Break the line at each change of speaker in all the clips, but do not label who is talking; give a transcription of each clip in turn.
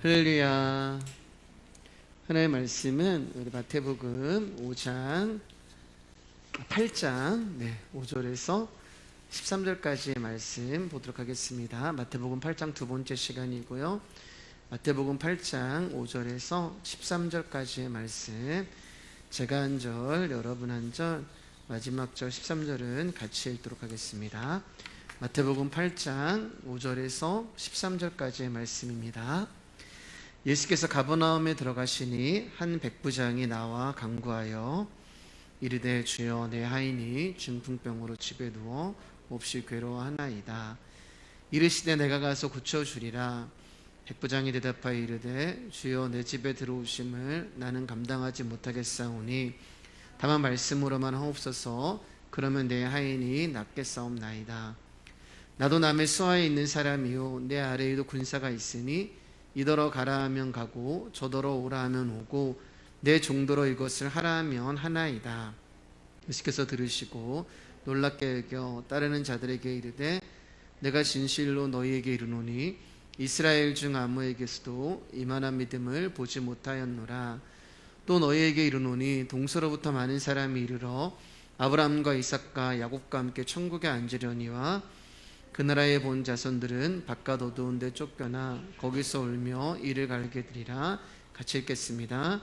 할렐루야. 하나님의 말씀은 우리 마태복음 5장 8장 5절에서 13절까지의 말씀 보도록 하겠습니다. 마태복음 8장 두 번째 시간이고요. 마태복음 8장 5절에서 13절까지의 말씀, 제가 한 절, 여러분 한 절, 마지막 절 13절은 같이 읽도록 하겠습니다. 마태복음 8장 5절에서 13절까지의 말씀입니다. 예수께서 가버나움에 들어가시니 한 백부장이 나와 간구하여 이르되, 주여, 내 하인이 중풍병으로 집에 누워 몹시 괴로워하나이다. 이르시되, 내가 가서 고쳐주리라. 백부장이 대답하여 이르되, 주여, 내 집에 들어오심을 나는 감당하지 못하겠사오니 다만 말씀으로만 하옵소서. 그러면 내 하인이 낫겠사옵나이다. 나도 남의 수하에 있는 사람이요, 내 아래에도 군사가 있으니 이더러 가라 하면 가고 저더러 오라 하면 오고 내 종도로 이것을 하라 하면 하나이다. 예수께서 들으시고 놀랍게 여겨 따르는 자들에게 이르되, 내가 진실로 너희에게 이르노니 이스라엘 중 아무에게서도 이만한 믿음을 보지 못하였노라. 또 너희에게 이르노니 동서로부터 많은 사람이 이르러 아브라함과 이삭과 야곱과 함께 천국에 앉으려니와 그 나라에 본 자손들은 바깥 어두운 데 쫓겨나 거기서 울며 이를 갈게 되리라. 같이 읽겠습니다.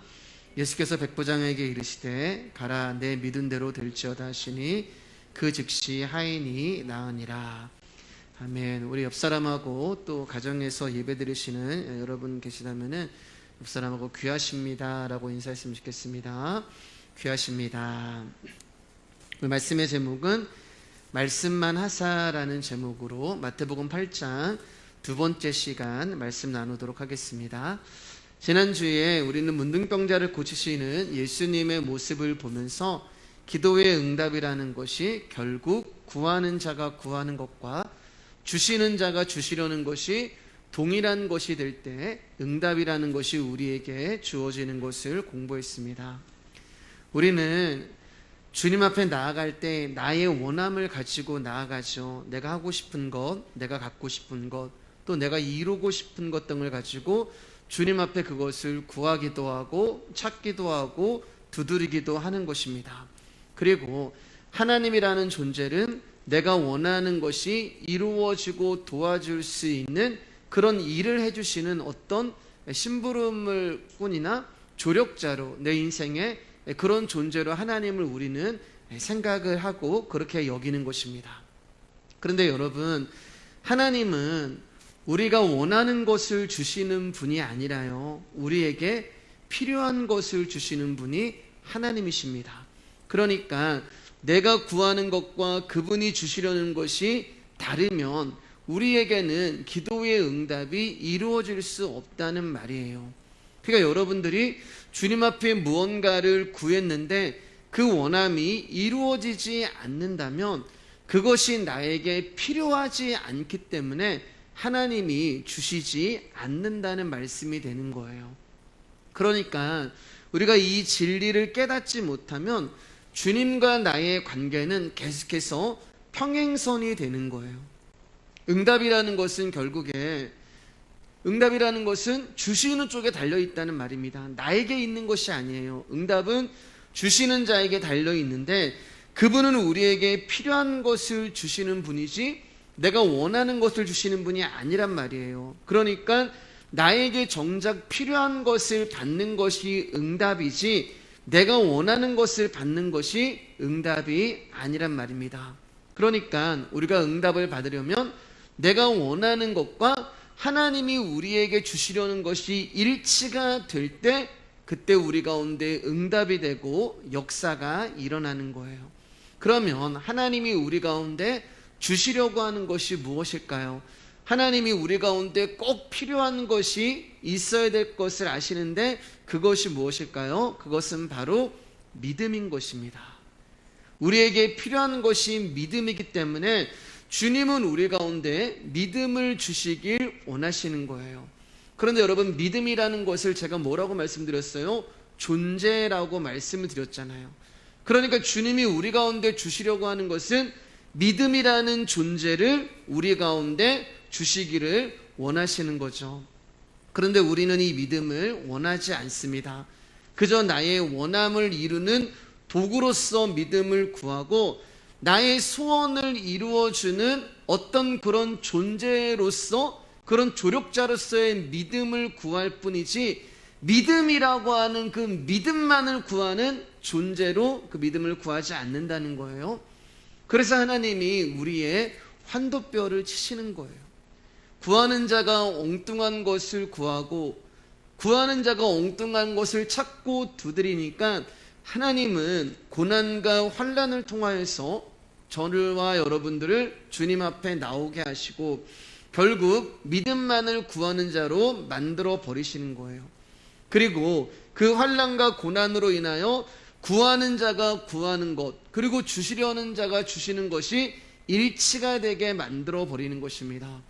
예수께서 백부장에게 이르시되, 가라, 내 믿은 대로 될지어다 하시니 그 즉시 하인이 나으니라. 아멘. 우리 옆사람하고 또 가정에서 예배 드리시는 여러분 계시다면은 옆사람하고 귀하십니다 라고 인사했으면 좋겠습니다. 귀하십니다. 오늘 말씀의 제목은 말씀만 하사라는 제목으로 마태복음 8장 두 번째 시간 말씀 나누도록 하겠습니다. 지난주에 우리는 문둥병자를 고치시는 예수님의 모습을 보면서 기도의 응답이라는 것이 결국 구하는 자가 구하는 것과 주시는 자가 주시려는 것이 동일한 것이 될 때 응답이라는 것이 우리에게 주어지는 것을 공부했습니다. 우리는 주님 앞에 나아갈 때 나의 원함을 가지고 나아가죠. 내가 하고 싶은 것, 내가 갖고 싶은 것, 또 내가 이루고 싶은 것 등을 가지고 주님 앞에 그것을 구하기도 하고 찾기도 하고 두드리기도 하는 것입니다. 그리고 하나님이라는 존재는 내가 원하는 것이 이루어지고 도와줄 수 있는 그런 일을 해주시는 어떤 심부름꾼이나 조력자로 내 인생에 그런 존재로 하나님을 우리는 생각을 하고 그렇게 여기는 것입니다. 그런데 여러분, 하나님은 우리가 원하는 것을 주시는 분이 아니라요, 우리에게 필요한 것을 주시는 분이 하나님이십니다. 그러니까 내가 구하는 것과 그분이 주시려는 것이 다르면 우리에게는 기도의 응답이 이루어질 수 없다는 말이에요. 그러니까 여러분들이 주님 앞에 무언가를 구했는데 그 원함이 이루어지지 않는다면 그것이 나에게 필요하지 않기 때문에 하나님이 주시지 않는다는 말씀이 되는 거예요. 그러니까 우리가 이 진리를 깨닫지 못하면 주님과 나의 관계는 계속해서 평행선이 되는 거예요. 응답이라는 것은 결국에 응답이라는 것은 주시는 쪽에 달려있다는 말입니다. 나에게 있는 것이 아니에요. 응답은 주시는 자에게 달려있는데 그분은 우리에게 필요한 것을 주시는 분이지 내가 원하는 것을 주시는 분이 아니란 말이에요. 그러니까 나에게 정작 필요한 것을 받는 것이 응답이지 내가 원하는 것을 받는 것이 응답이 아니란 말입니다. 그러니까 우리가 응답을 받으려면 내가 원하는 것과 하나님이 우리에게 주시려는 것이 일치가 될 때 그때 우리 가운데 응답이 되고 역사가 일어나는 거예요. 그러면 하나님이 우리 가운데 주시려고 하는 것이 무엇일까요? 하나님이 우리 가운데 꼭 필요한 것이 있어야 될 것을 아시는데 그것이 무엇일까요? 그것은 바로 믿음인 것입니다. 우리에게 필요한 것이 믿음이기 때문에 주님은 우리 가운데 믿음을 주시길 원하시는 거예요. 그런데 여러분, 믿음이라는 것을 제가 뭐라고 말씀드렸어요? 존재라고 말씀을 드렸잖아요. 그러니까 주님이 우리 가운데 주시려고 하는 것은 믿음이라는 존재를 우리 가운데 주시기를 원하시는 거죠. 그런데 우리는 이 믿음을 원하지 않습니다. 그저 나의 원함을 이루는 도구로서 믿음을 구하고 나의 소원을 이루어주는 어떤 그런 존재로서, 그런 조력자로서의 믿음을 구할 뿐이지, 믿음이라고 하는 그 믿음만을 구하는 존재로 그 믿음을 구하지 않는다는 거예요. 그래서 하나님이 우리의 환도뼈를 치시는 거예요. 구하는 자가 엉뚱한 것을 구하고 구하는 자가 엉뚱한 것을 찾고 두드리니까 하나님은 고난과 환난을 통하여서 저와 여러분들을 주님 앞에 나오게 하시고 결국 믿음만을 구하는 자로 만들어 버리시는 거예요. 그리고 그 환난과 고난으로 인하여 구하는 자가 구하는 것, 그리고 주시려는 자가 주시는 것이 일치가 되게 만들어 버리는 것입니다.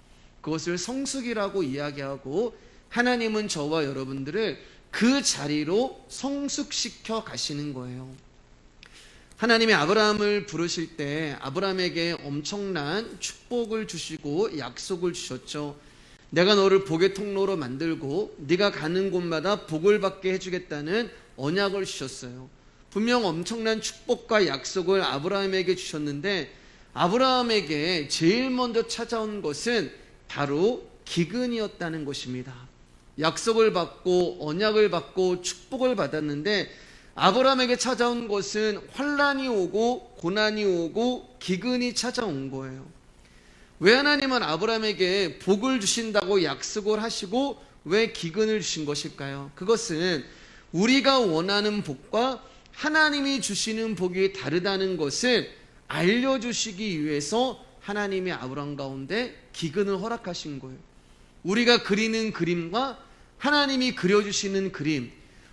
그것을 성숙이라고 이야기하고 하나님은 저와 여러분들을 그 자리로 성숙시켜 가시는 거예요. 하나님이 아브라함을 부르실 때 아브라함에게 엄청난 축복을 주시고 약속을 주셨죠. 내가 너를 복의 통로로 만들고 네가 가는 곳마다 복을 받게 해주겠다는 언약을 주셨어요. 분명 엄청난 축복과 약속을 아브라함에게 주셨는데 아브라함에게 제일 먼저 찾아온 것은 바로 기근이었다는 것입니다. 약속을 받고 언약을 받고 축복을 받았는데 아브라함에게 찾아온 것은 환난이 오고 고난이 오고 기근이 찾아온 거예요. 왜 하나님은 아브라함에게 복을 주신다고 약속을 하시고 왜 기근을 주신 것일까요? 그것은 우리가 원하는 복과 하나님이 주시는 복이 다르다는 것을 알려주시기 위해서 하나님이 아브라함 가운데 기근을 허락하신 거예요. 우리가 그리는 그림과 하나님이 그려주시는 그림,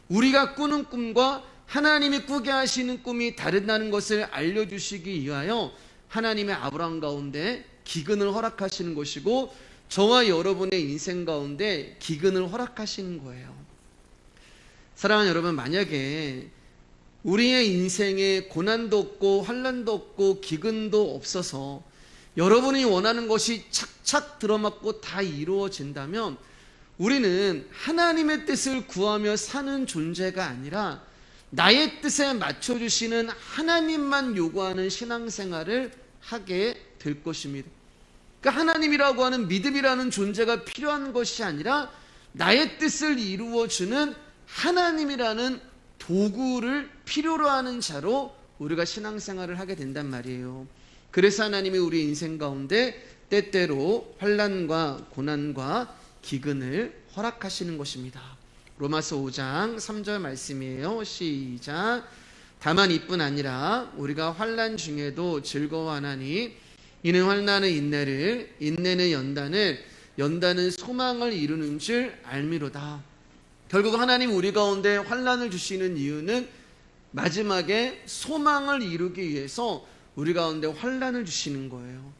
우리가 꾸는 꿈과 하나님이 꾸게 하시는 꿈이 다르다는 것을 알려주시기 위하여 하나님의 아브라함 가운데 기근을 허락하시는 것이고 저와 여러분의 인생 가운데 기근을 허락하시는 거예요. 사랑하는 여러분, 만약에 우리의 인생에 고난도 없고 환난도 없고 기근도 없어서 여러분이 원하는 것이 착착 들어맞고 다 이루어진다면 우리는 하나님의 뜻을 구하며 사는 존재가 아니라 나의 뜻에 맞춰주시는 하나님만 요구하는 신앙생활을 하게 될 것입니다. 그러니까 하나님이라고 하는 믿음이라는 존재가 필요한 것이 아니라 나의 뜻을 이루어주는 하나님이라는 도구를 필요로 하는 자로 우리가 신앙생활을 하게 된단 말이에요. 그래서 하나님이 우리 인생 가운데 때때로 환난과 고난과 기근을 허락하시는 것입니다. 로마서 5장 3절 말씀이에요. 시작. 다만 이뿐 아니라 우리가 환난 중에도 즐거워하나니 이는 환난은 인내를, 인내는 연단을, 연단은 소망을 이루는 줄 알미로다. 결국 하나님 우리 가운데 환난을 주시는 이유는 마지막에 소망을 이루기 위해서 우리 가운데 환난을 주시는 거예요.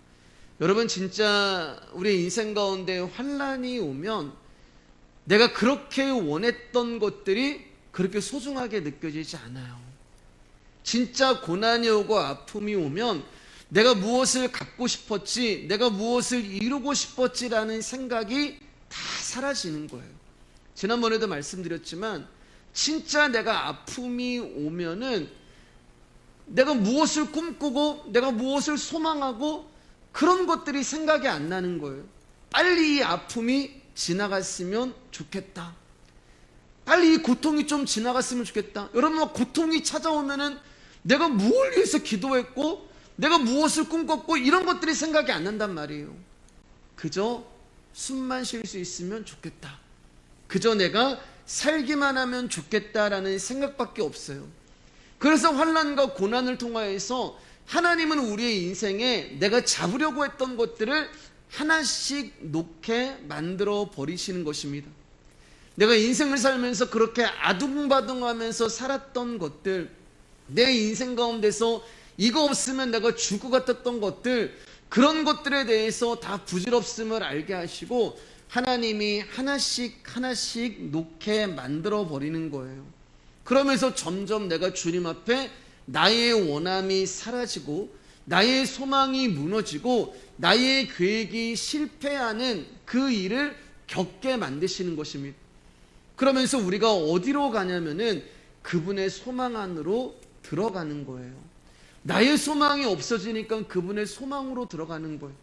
여러분, 진짜 우리 인생 가운데 환난이 오면 내가 그렇게 원했던 것들이 그렇게 소중하게 느껴지지 않아요. 진짜 고난이 오고 아픔이 오면 내가 무엇을 갖고 싶었지, 내가 무엇을 이루고 싶었지라는 생각이 다 사라지는 거예요. 지난번에도 말씀드렸지만 진짜 내가 아픔이 오면은 내가 무엇을 꿈꾸고 내가 무엇을 소망하고 그런 것들이 생각이 안 나는 거예요. 빨리 이 아픔이 지나갔으면 좋겠다. 빨리 이 고통이 좀 지나갔으면 좋겠다. 여러분, 고통이 찾아오면은 내가 무엇을 위해서 기도했고 내가 무엇을 꿈꿨고 이런 것들이 생각이 안 난단 말이에요. 그저 숨만 쉴 수 있으면 좋겠다. 그저 내가 살기만 하면 좋겠다라는 생각밖에 없어요. 그래서 환난과 고난을 통하여서 하나님은 우리의 인생에 내가 잡으려고 했던 것들을 하나씩 놓게 만들어 버리시는 것입니다. 내가 인생을 살면서 그렇게 아둥바둥하면서 살았던 것들, 내 인생 가운데서 이거 없으면 내가 죽을 것 같았던 것들, 그런 것들에 대해서 다 부질없음을 알게 하시고 하나님이 하나씩 하나씩 놓게 만들어 버리는 거예요. 그러면서 점점 내가 주님 앞에 나의 원함이 사라지고 나의 소망이 무너지고 나의 계획이 실패하는 그 일을 겪게 만드시는 것입니다. 그러면서 우리가 어디로 가냐면은 그분의 소망 안으로 들어가는 거예요. 나의 소망이 없어지니까 그분의 소망으로 들어가는 거예요.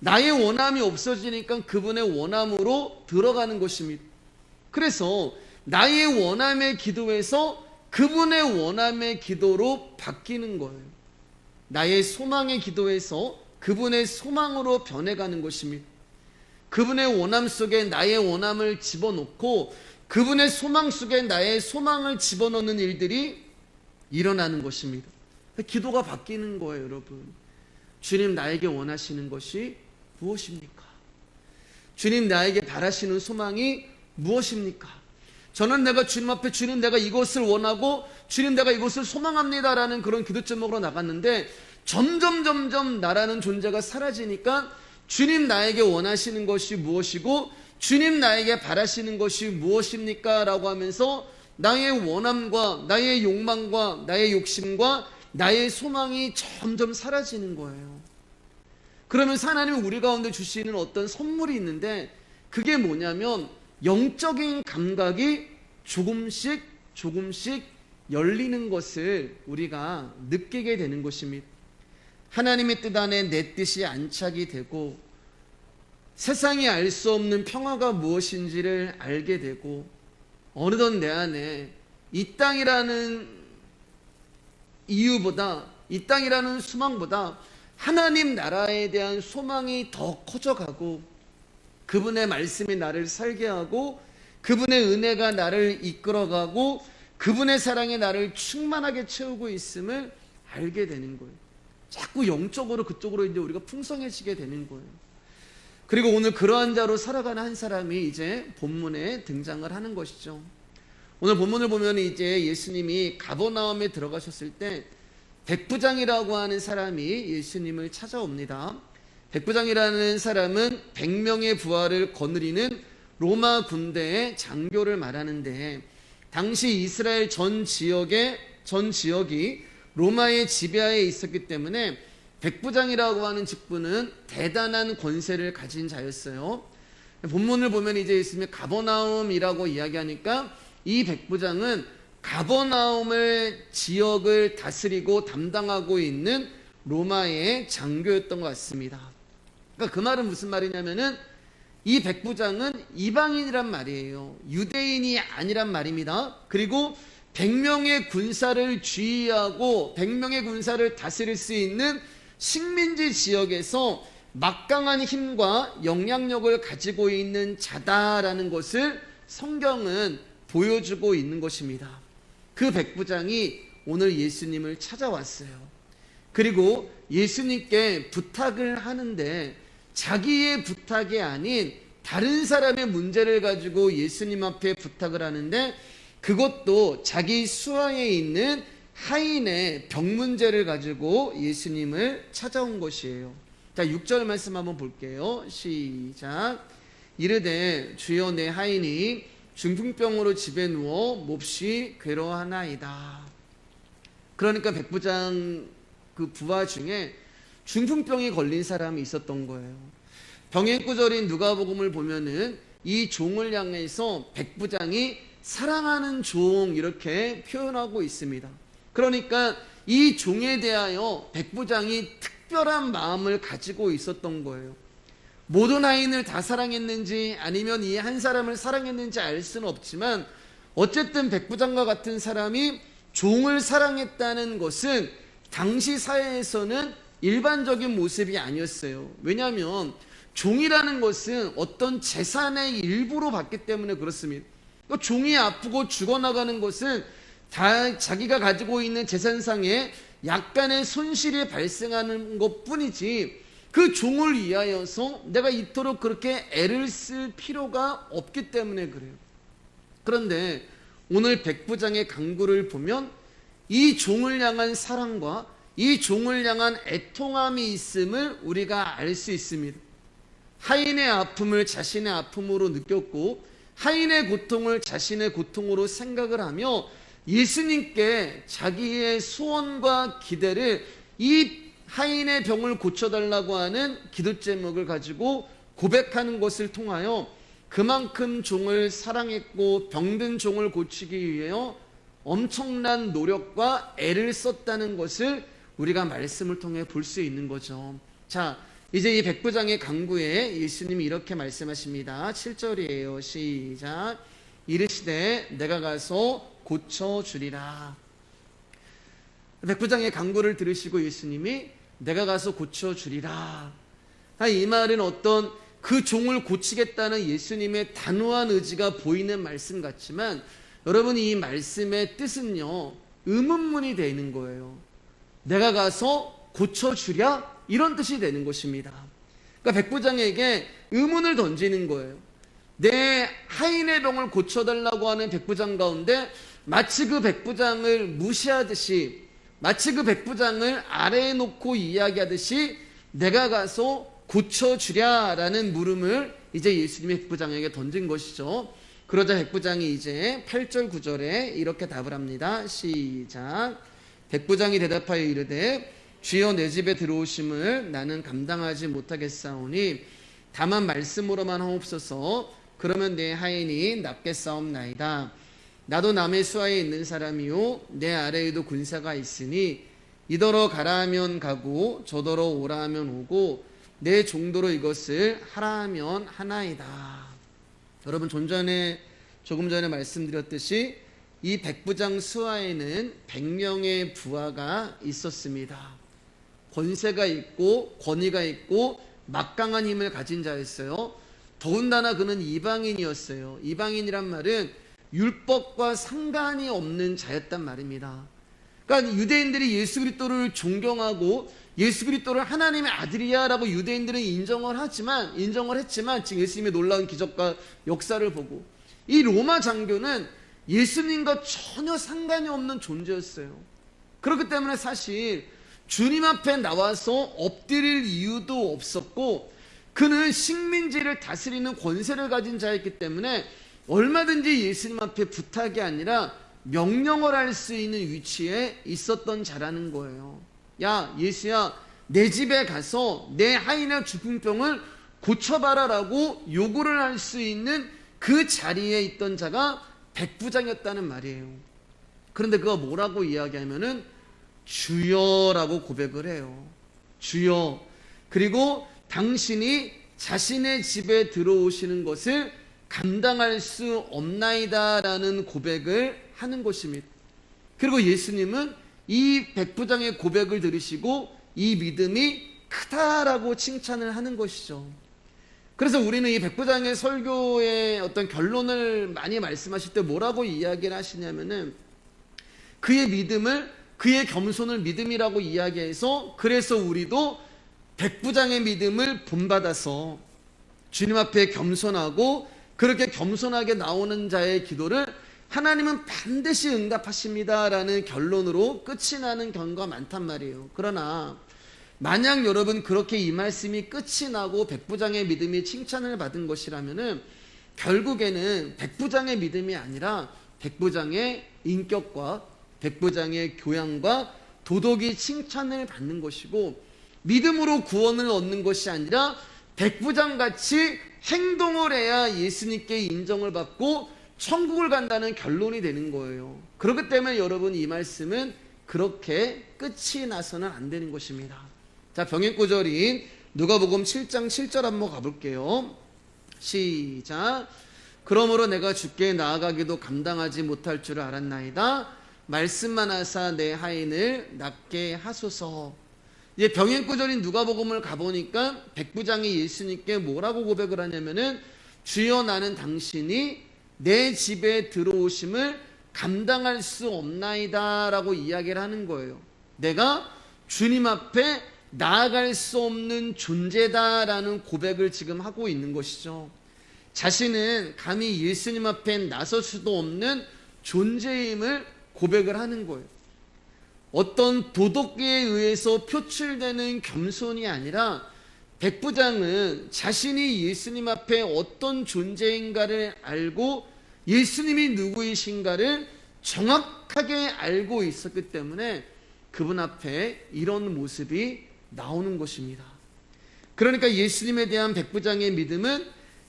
나의 원함이 없어지니까 그분의 원함으로 들어가는 것입니다. 그래서 나의 원함의 기도에서 그분의 원함의 기도로 바뀌는 거예요. 나의 소망의 기도에서 그분의 소망으로 변해가는 것입니다. 그분의 원함 속에 나의 원함을 집어넣고 그분의 소망 속에 나의 소망을 집어넣는 일들이 일어나는 것입니다. 기도가 바뀌는 거예요, 여러분. 주님, 나에게 원하시는 것이 무엇입니까? 주님, 나에게 바라시는 소망이 무엇입니까? 저는 내가 주님 앞에 주님, 내가 이것을 원하고 주님, 내가 이것을 소망합니다라는 그런 기도 제목으로 나갔는데 점점 나라는 존재가 사라지니까 주님, 나에게 원하시는 것이 무엇이고 주님, 나에게 바라시는 것이 무엇입니까? 라고 하면서 나의 원함과 나의 욕망과 나의 욕심과 나의 소망이 점점 사라지는 거예요. 그러면서 하나님은 우리 가운데 주시는 어떤 선물이 있는데 그게 뭐냐면 영적인 감각이 조금씩 열리는 것을 우리가 느끼게 되는 것입니다. 하나님의 뜻 안에 내 뜻이 안착이 되고 세상이 알 수 없는 평화가 무엇인지를 알게 되고 어느덧 내 안에 이 땅이라는 이유보다 이 땅이라는 소망보다 하나님 나라에 대한 소망이 더 커져가고 그분의 말씀이 나를 살게 하고 그분의 은혜가 나를 이끌어가고 그분의 사랑이 나를 충만하게 채우고 있음을 알게 되는 거예요. 자꾸 영적으로 그쪽으로 이제 우리가 풍성해지게 되는 거예요. 그리고 오늘 그러한 자로 살아가는 한 사람이 이제 본문에 등장을 하는 것이죠. 오늘 본문을 보면 이제 예수님이 가버나움에 들어가셨을 때 백부장이라고 하는 사람이 예수님을 찾아옵니다. 백부장이라는 사람은 100명의 부하를 거느리는 로마 군대의 장교를 말하는데 당시 이스라엘 전 지역이 로마의 지배하에 있었기 때문에 백부장이라고 하는 직분은 대단한 권세를 가진 자였어요. 본문을 보면 이제 예수님이 가버나움이라고 이야기하니까 이 백부장은 가버나움을 지역을 다스리고 담당하고 있는 로마의 장교였던 것 같습니다. 그러니까 그 말은 무슨 말이냐면은 이 백부장은 이방인이란 말이에요. 유대인이 아니란 말입니다. 그리고 100명의 군사를 지휘하고 100명의 군사를 다스릴 수 있는 식민지 지역에서 막강한 힘과 영향력을 가지고 있는 자다라는 것을 성경은 보여주고 있는 것입니다. 그 백부장이 오늘 예수님을 찾아왔어요. 그리고 예수님께 부탁을 하는데 자기의 부탁이 아닌 다른 사람의 문제를 가지고 예수님 앞에 부탁을 하는데 그것도 자기 수하에 있는 하인의 병 문제를 가지고 예수님을 찾아온 것이에요. 자, 6절 말씀 한번 볼게요. 시작. 이르되 주여 내 하인이 중풍병으로 집에 누워 몹시 괴로워하나이다. 그러니까 백부장 그 부하 중에 중풍병이 걸린 사람이 있었던 거예요. 병행 구절인 누가복음을 보면은 이 종을 향해서 백부장이 사랑하는 종 이렇게 표현하고 있습니다. 그러니까 이 종에 대하여 백부장이 특별한 마음을 가지고 있었던 거예요. 모든 하인을 다 사랑했는지 아니면 이 한 사람을 사랑했는지 알 수는 없지만 어쨌든 백부장과 같은 사람이 종을 사랑했다는 것은 당시 사회에서는 일반적인 모습이 아니었어요. 왜냐하면 종이라는 것은 어떤 재산의 일부로 봤기 때문에 그렇습니다. 종이 아프고 죽어나가는 것은 다 자기가 가지고 있는 재산상에 약간의 손실이 발생하는 것 뿐이지 그 종을 위하여서 내가 이토록 그렇게 애를 쓸 필요가 없기 때문에 그래요. 그런데 오늘 백부장의 강구를 보면 이 종을 향한 사랑과 이 종을 향한 애통함이 있음을 우리가 알 수 있습니다. 하인의 아픔을 자신의 아픔으로 느꼈고 하인의 고통을 자신의 고통으로 생각을 하며 예수님께 자기의 소원과 기대를 이 하인의 병을 고쳐달라고 하는 기도 제목을 가지고 고백하는 것을 통하여 그만큼 종을 사랑했고 병든 종을 고치기 위해 엄청난 노력과 애를 썼다는 것을 우리가 말씀을 통해 볼 수 있는 거죠. 자, 이제 이 백부장의 강구에 예수님이 이렇게 말씀하십니다. 7절이에요. 시작. 이르시되 내가 가서 고쳐주리라. 백부장의 강구를 들으시고 예수님이 내가 가서 고쳐주리라. 이 말은 어떤 그 종을 고치겠다는 예수님의 단호한 의지가 보이는 말씀 같지만, 여러분, 이 말씀의 뜻은요, 의문문이 되는 거예요. 내가 가서 고쳐주랴? 이런 뜻이 되는 것입니다. 그러니까 백부장에게 의문을 던지는 거예요. 내 하인의 병을 고쳐달라고 하는 백부장 가운데 마치 그 백부장을 무시하듯이, 마치 그 백부장을 아래에 놓고 이야기하듯이 내가 가서 고쳐주랴라는 물음을 이제 예수님이 백부장에게 던진 것이죠. 그러자 백부장이 이제 8절 9절에 이렇게 답을 합니다. 시작. 백부장이 대답하여 이르되 주여 내 집에 들어오심을 나는 감당하지 못하겠사오니 다만 말씀으로만 하옵소서. 그러면 내 하인이 낫겠사옵나이다. 나도 남의 수하에 있는 사람이요 내 아래에도 군사가 있으니 이더러 가라 하면 가고 저더러 오라 하면 오고 내 종도로 이것을 하라 하면 하나이다. 여러분, 조금 전에 말씀드렸듯이 이 백부장 수하에는 100명의 부하가 있었습니다. 권세가 있고 권위가 있고 막강한 힘을 가진 자였어요. 더군다나 그는 이방인이었어요. 이방인이란 말은 율법과 상관이 없는 자였단 말입니다. 그러니까 유대인들이 예수 그리스도를 존경하고 예수 그리스도를 하나님의 아들이야라고 유대인들은 인정을 했지만 지금 예수님의 놀라운 기적과 역사를 보고 이 로마 장교는 예수님과 전혀 상관이 없는 존재였어요. 그렇기 때문에 사실 주님 앞에 나와서 엎드릴 이유도 없었고, 그는 식민지를 다스리는 권세를 가진 자였기 때문에 얼마든지 예수님 앞에 부탁이 아니라 명령을 할 수 있는 위치에 있었던 자라는 거예요. 야, 예수야, 내 집에 가서 내 하인의 중풍병을 고쳐봐라라고 요구를 할 수 있는 그 자리에 있던 자가 백부장이었다는 말이에요. 그런데 그가 뭐라고 이야기하면은 주여라고 고백을 해요. 주여. 그리고 당신이 자신의 집에 들어오시는 것을 감당할 수 없나이다라는 고백을 하는 것입니다. 그리고 예수님은 이 백부장의 고백을 들으시고 이 믿음이 크다라고 칭찬을 하는 것이죠. 그래서 우리는 이 백부장의 설교의 어떤 결론을 많이 말씀하실 때 뭐라고 이야기를 하시냐면은 그의 믿음을, 그의 겸손을 믿음이라고 이야기해서, 그래서 우리도 백부장의 믿음을 본받아서 주님 앞에 겸손하고 그렇게 겸손하게 나오는 자의 기도를 하나님은 반드시 응답하십니다라는 결론으로 끝이 나는 경우가 많단 말이에요. 그러나 만약 여러분 그렇게 이 말씀이 끝이 나고 백부장의 믿음이 칭찬을 받은 것이라면은 결국에는 백부장의 믿음이 아니라 백부장의 인격과 백부장의 교양과 도덕이 칭찬을 받는 것이고, 믿음으로 구원을 얻는 것이 아니라 백부장같이 행동을 해야 예수님께 인정을 받고 천국을 간다는 결론이 되는 거예요. 그렇기 때문에 여러분, 이 말씀은 그렇게 끝이 나서는 안 되는 것입니다. 자, 병행구절인 누가복음 7장 7절 한번 가볼게요. 시작. 그러므로 내가 주께 나아가기도 감당하지 못할 줄 알았나이다. 말씀만 하사 내 하인을 낫게 하소서. 이제 병행구절인 누가복음을 가보니까 백부장이 예수님께 뭐라고 고백을 하냐면은 주여, 나는 당신이 내 집에 들어오심을 감당할 수 없나이다 라고 이야기를 하는 거예요. 내가 주님 앞에 나아갈 수 없는 존재다라는 고백을 지금 하고 있는 것이죠. 자신은 감히 예수님 앞에 나설 수도 없는 존재임을 고백을 하는 거예요. 어떤 도덕에 의해서 표출되는 겸손이 아니라 백부장은 자신이 예수님 앞에 어떤 존재인가를 알고 예수님이 누구이신가를 정확하게 알고 있었기 때문에 그분 앞에 이런 모습이 나오는 것입니다. 그러니까 예수님에 대한 백부장의 믿음은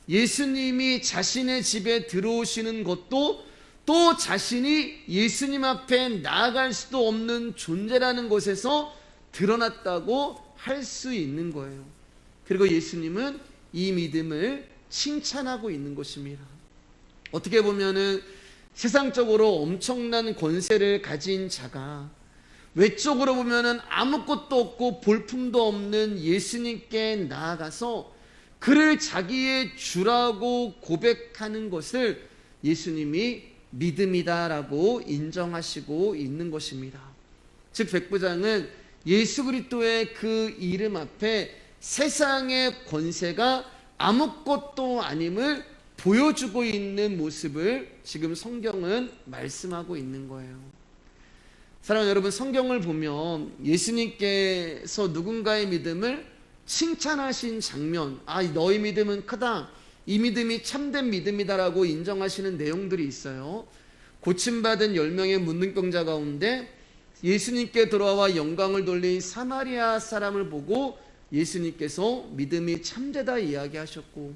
예수님이 자신의 집에 들어오시는 것도 또 자신이 예수님 앞에 나아갈 수도 없는 존재라는 것에서 드러났다고 할 수 있는 거예요. 그리고 예수님은 이 믿음을 칭찬하고 있는 것입니다. 어떻게 보면은 세상적으로 엄청난 권세를 가진 자가 외적으로 보면은 아무것도 없고 볼품도 없는 예수님께 나아가서 그를 자기의 주라고 고백하는 것을 예수님이 믿음이다라고 인정하시고 있는 것입니다. 즉 백부장은 예수 그리스도의 그 이름 앞에 세상의 권세가 아무것도 아님을 보여주고 있는 모습을 지금 성경은 말씀하고 있는 거예요. 사랑하는 여러분, 성경을 보면 예수님께서 누군가의 믿음을 칭찬하신 장면, 너희 믿음은 크다, 이 믿음이 참된 믿음이다라고 인정하시는 내용들이 있어요. 고침받은 10명의 문둥병자 가운데 예수님께 돌아와 영광을 돌린 사마리아 사람을 보고 예수님께서 믿음이 참되다 이야기하셨고,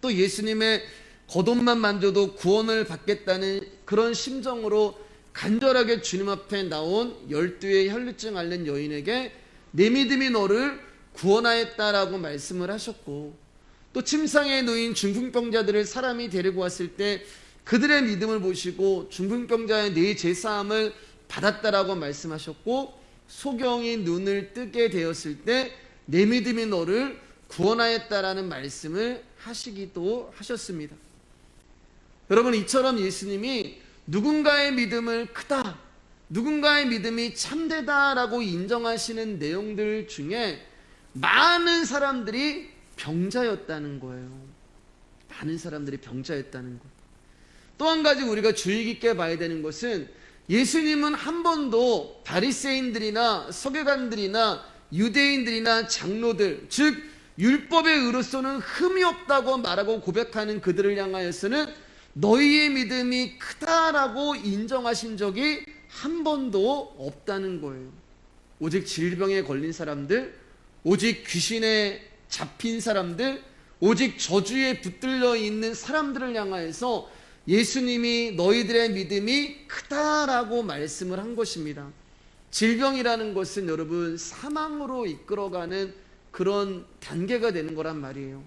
또 예수님의 겉옷만 만져도 구원을 받겠다는 그런 심정으로 간절하게 주님 앞에 나온 12의 혈루증 앓는 여인에게 내 믿음이 너를 구원하였다라고 말씀을 하셨고, 또 침상에 누인 중풍병자들을 사람이 데리고 왔을 때 그들의 믿음을 보시고 중풍병자의 네 제사함을 받았다라고 말씀하셨고, 소경이 눈을 뜨게 되었을 때 내 믿음이 너를 구원하였다라는 말씀을 하시기도 하셨습니다. 여러분, 이처럼 예수님이 누군가의 믿음을 크다, 누군가의 믿음이 참되다라고 인정하시는 내용들 중에 많은 사람들이 병자였다는 거예요. 많은 사람들이 병자였다는 것. 또 한 가지 우리가 주의 깊게 봐야 되는 것은 예수님은 한 번도 바리새인들이나 서기관들이나 유대인들이나 장로들, 즉 율법의 의로서는 흠이 없다고 말하고 고백하는 그들을 향하여서는 너희의 믿음이 크다라고 인정하신 적이 한 번도 없다는 거예요. 오직 질병에 걸린 사람들, 오직 귀신에 잡힌 사람들, 오직 저주에 붙들려 있는 사람들을 향하여서 예수님이 너희들의 믿음이 크다라고 말씀을 한 것입니다. 질병이라는 것은 여러분 사망으로 이끌어가는 그런 단계가 되는 거란 말이에요.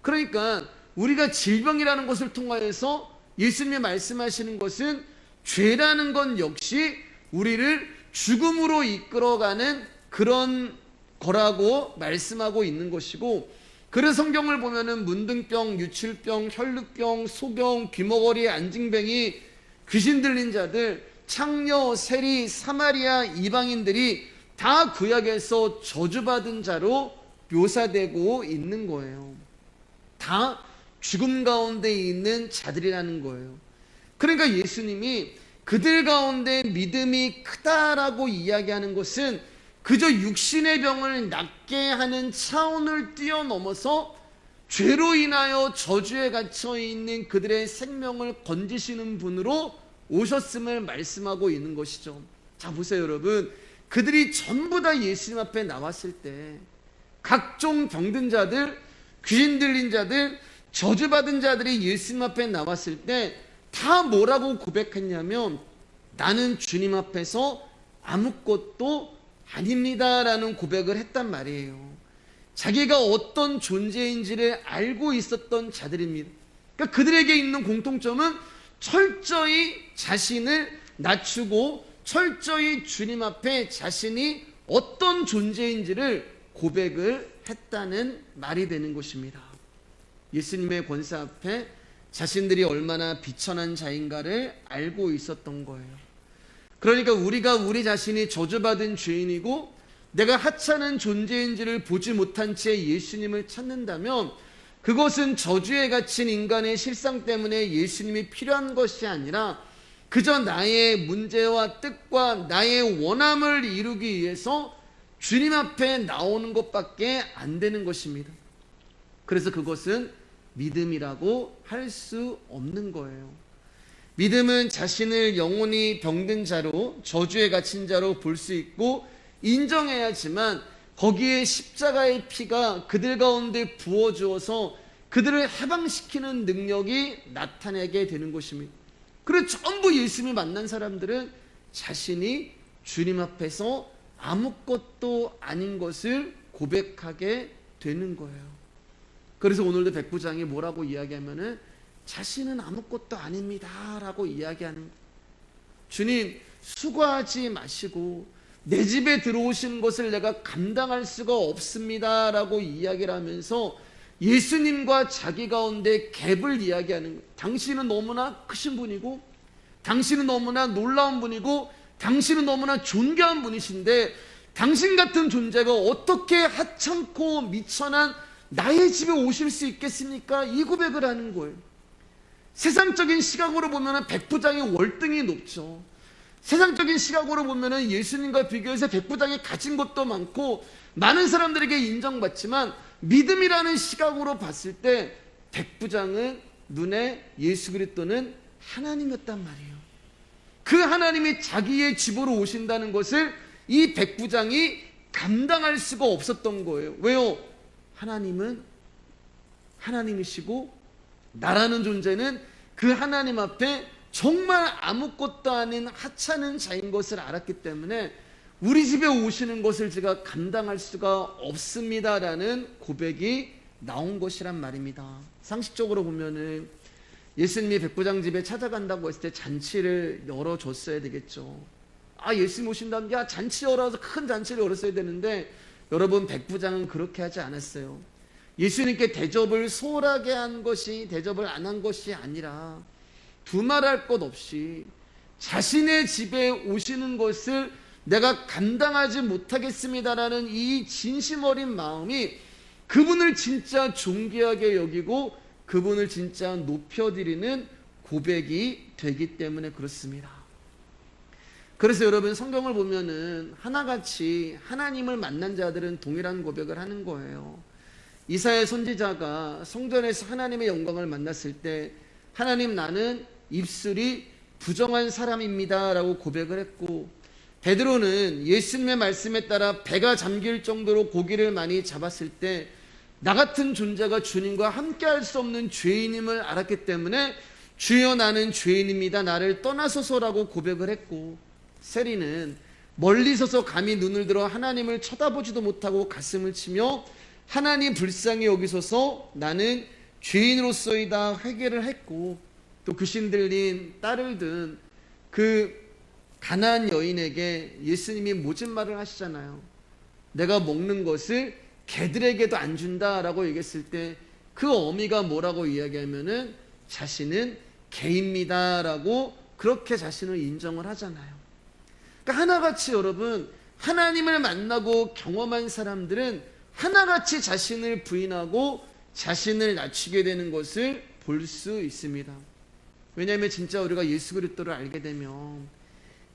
그러니까 우리가 질병이라는 것을 통하여서 예수님이 말씀하시는 것은 죄라는 건 역시 우리를 죽음으로 이끌어가는 그런 거라고 말씀하고 있는 것이고, 그래서 성경을 보면은 문둥병, 유출병, 혈루병, 소경, 귀머거리, 안징뱅이, 귀신 들린 자들, 창녀, 세리, 사마리아 이방인들이 다 구약에서 저주받은 자로 묘사되고 있는 거예요. 다 죽음 가운데 있는 자들이라는 거예요. 그러니까 예수님이 그들 가운데 믿음이 크다라고 이야기하는 것은 그저 육신의 병을 낫게 하는 차원을 뛰어넘어서 죄로 인하여 저주에 갇혀 있는 그들의 생명을 건지시는 분으로 오셨음을 말씀하고 있는 것이죠. 자, 보세요 여러분, 그들이 전부 다 예수님 앞에 나왔을 때 각종 병든 자들, 귀신 들린 자들, 저주받은 자들이 예수님 앞에 나왔을 때 다 뭐라고 고백했냐면 나는 주님 앞에서 아무것도 아닙니다라는 고백을 했단 말이에요. 자기가 어떤 존재인지를 알고 있었던 자들입니다. 그러니까 그들에게 있는 공통점은 철저히 자신을 낮추고 철저히 주님 앞에 자신이 어떤 존재인지를 고백을 했다는 말이 되는 것입니다. 예수님의 권세 앞에 자신들이 얼마나 비천한 자인가를 알고 있었던 거예요. 그러니까 우리가 우리 자신이 저주받은 죄인이고 내가 하찮은 존재인지를 보지 못한 채 예수님을 찾는다면 그것은 저주에 갇힌 인간의 실상 때문에 예수님이 필요한 것이 아니라 그저 나의 문제와 뜻과 나의 원함을 이루기 위해서 주님 앞에 나오는 것밖에 안 되는 것입니다. 그래서 그것은 믿음이라고 할 수 없는 거예요. 믿음은 자신을 영원히 병든 자로, 저주에 갇힌 자로 볼 수 있고 인정해야지만 거기에 십자가의 피가 그들 가운데 부어주어서 그들을 해방시키는 능력이 나타나게 되는 것입니다. 그리고 전부 예수님을 만난 사람들은 자신이 주님 앞에서 아무것도 아닌 것을 고백하게 되는 거예요. 그래서 오늘도 백부장이 뭐라고 이야기하면은 자신은 아무것도 아닙니다 라고 이야기하는 거예요. 주님, 수고하지 마시고 내 집에 들어오시는 것을 내가 감당할 수가 없습니다 라고 이야기를 하면서 예수님과 자기 가운데 갭을 이야기하는 거예요. 당신은 너무나 크신 분이고, 당신은 너무나 놀라운 분이고, 당신은 너무나 존귀한 분이신데 당신 같은 존재가 어떻게 하찮고 미천한 나의 집에 오실 수 있겠습니까? 이 고백을 하는 거예요. 세상적인 시각으로 보면 백부장의 월등히 높죠. 세상적인 시각으로 보면 예수님과 비교해서 백부장이 가진 것도 많고 많은 사람들에게 인정받지만, 믿음이라는 시각으로 봤을 때 백부장은 눈에 예수 그리스도는 하나님이었단 말이에요. 그 하나님이 자기의 집으로 오신다는 것을 이 백부장이 감당할 수가 없었던 거예요. 왜요? 하나님은 하나님이시고 나라는 존재는 그 하나님 앞에 정말 아무것도 아닌 하찮은 자인 것을 알았기 때문에 우리 집에 오시는 것을 제가 감당할 수가 없습니다라는 고백이 나온 것이란 말입니다. 상식적으로 보면은 예수님이 백부장 집에 찾아간다고 했을 때 잔치를 열어줬어야 되겠죠. 예수님 오신다면 야 잔치 열어서 큰 잔치를 열었어야 되는데, 여러분 백부장은 그렇게 하지 않았어요. 예수님께 대접을 소홀하게 한 것이, 대접을 안 한 것이 아니라 두말할 것 없이 자신의 집에 오시는 것을 내가 감당하지 못하겠습니다라는 이 진심 어린 마음이 그분을 진짜 존귀하게 여기고 그분을 진짜 높여드리는 고백이 되기 때문에 그렇습니다. 그래서 여러분 성경을 보면은 하나같이 하나님을 만난 자들은 동일한 고백을 하는 거예요. 이사야 선지자가 성전에서 하나님의 영광을 만났을 때 하나님, 나는 입술이 부정한 사람입니다 라고 고백을 했고, 베드로는 예수님의 말씀에 따라 배가 잠길 정도로 고기를 많이 잡았을 때 나 같은 존재가 주님과 함께 할 수 없는 죄인임을 알았기 때문에 주여 나는 죄인입니다, 나를 떠나소서라고 고백을 했고, 세리는 멀리 서서 감히 눈을 들어 하나님을 쳐다보지도 못하고 가슴을 치며 하나님 불쌍히 여기소서 나는 죄인으로서이다 회개를 했고, 또 귀신 들린 딸을 든 그 가나안 여인에게 예수님이 모진 말을 하시잖아요. 내가 먹는 것을 개들에게도 안 준다라고 얘기했을 때 그 어미가 뭐라고 이야기하면은 자신은 개입니다라고 그렇게 자신을 인정을 하잖아요. 그러니까 하나같이 여러분 하나님을 만나고 경험한 사람들은 하나같이 자신을 부인하고 자신을 낮추게 되는 것을 볼 수 있습니다. 왜냐하면 진짜 우리가 예수 그리스도를 알게 되면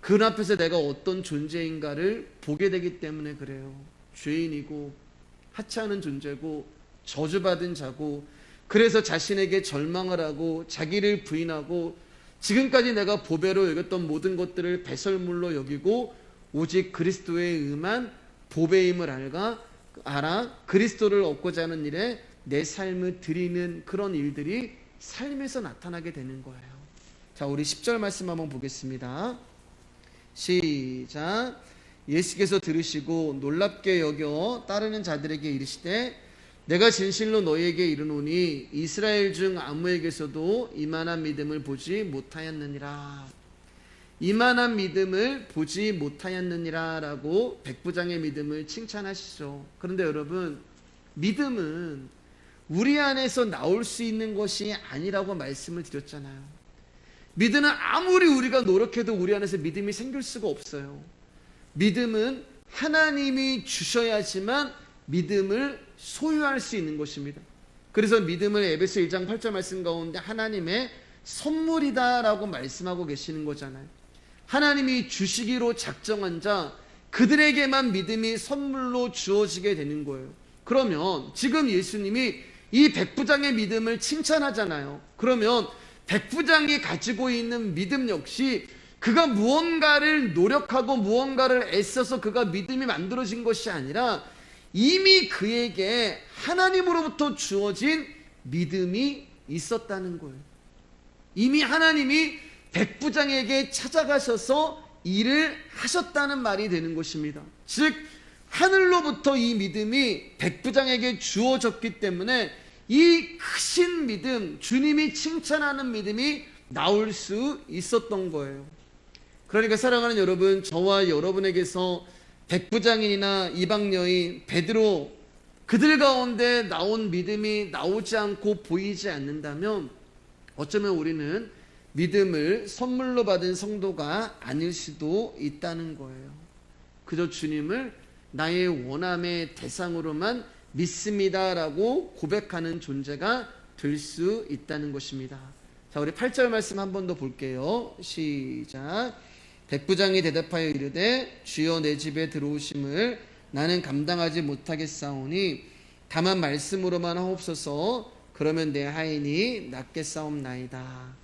그 앞에서 내가 어떤 존재인가를 보게 되기 때문에 그래요. 죄인이고 하찮은 존재고 저주받은 자고, 그래서 자신에게 절망을 하고 자기를 부인하고 지금까지 내가 보배로 여겼던 모든 것들을 배설물로 여기고 오직 그리스도에 의한 보배임을 알아 그리스도를 얻고자 하는 일에 내 삶을 드리는 그런 일들이 삶에서 나타나게 되는 거예요. 자, 우리 10절 말씀 한번 보겠습니다. 시작. 예수께서 들으시고 놀랍게 여겨 따르는 자들에게 이르시되 내가 진실로 너희에게 이르노니 이스라엘 중 아무에게서도 이만한 믿음을 보지 못하였느니라. 이만한 믿음을 보지 못하였느니라 라고 백부장의 믿음을 칭찬하시죠. 그런데 여러분, 믿음은 우리 안에서 나올 수 있는 것이 아니라고 말씀을 드렸잖아요. 믿음은 아무리 우리가 노력해도 우리 안에서 믿음이 생길 수가 없어요. 믿음은 하나님이 주셔야지만 믿음을 소유할 수 있는 것입니다. 그래서 믿음을 에베소 1장 8절 말씀 가운데 하나님의 선물이다 라고 말씀하고 계시는 거잖아요. 하나님이 주시기로 작정한 자 그들에게만 믿음이 선물로 주어지게 되는 거예요. 그러면 지금 예수님이 이 백부장의 믿음을 칭찬하잖아요. 그러면 백부장이 가지고 있는 믿음 역시 그가 무언가를 노력하고 무언가를 애써서 그가 믿음이 만들어진 것이 아니라 이미 그에게 하나님으로부터 주어진 믿음이 있었다는 거예요. 이미 하나님이 백부장에게 찾아가셔서 일을 하셨다는 말이 되는 것입니다. 즉 하늘로부터 이 믿음이 백부장에게 주어졌기 때문에 이 크신 믿음, 주님이 칭찬하는 믿음이 나올 수 있었던 거예요. 그러니까 사랑하는 여러분, 저와 여러분에게서 백부장인이나 이방여인, 베드로 그들 가운데 나온 믿음이 나오지 않고 보이지 않는다면 어쩌면 우리는 믿음을 선물로 받은 성도가 아닐 수도 있다는 거예요. 그저 주님을 나의 원함의 대상으로만 믿습니다라고 고백하는 존재가 될 수 있다는 것입니다. 자, 우리 8절 말씀 한 번 더 볼게요. 시작. 백부장이 대답하여 이르되 주여 내 집에 들어오심을 나는 감당하지 못하겠사오니 다만 말씀으로만 하옵소서. 그러면 내 하인이 낫겠사옵나이다.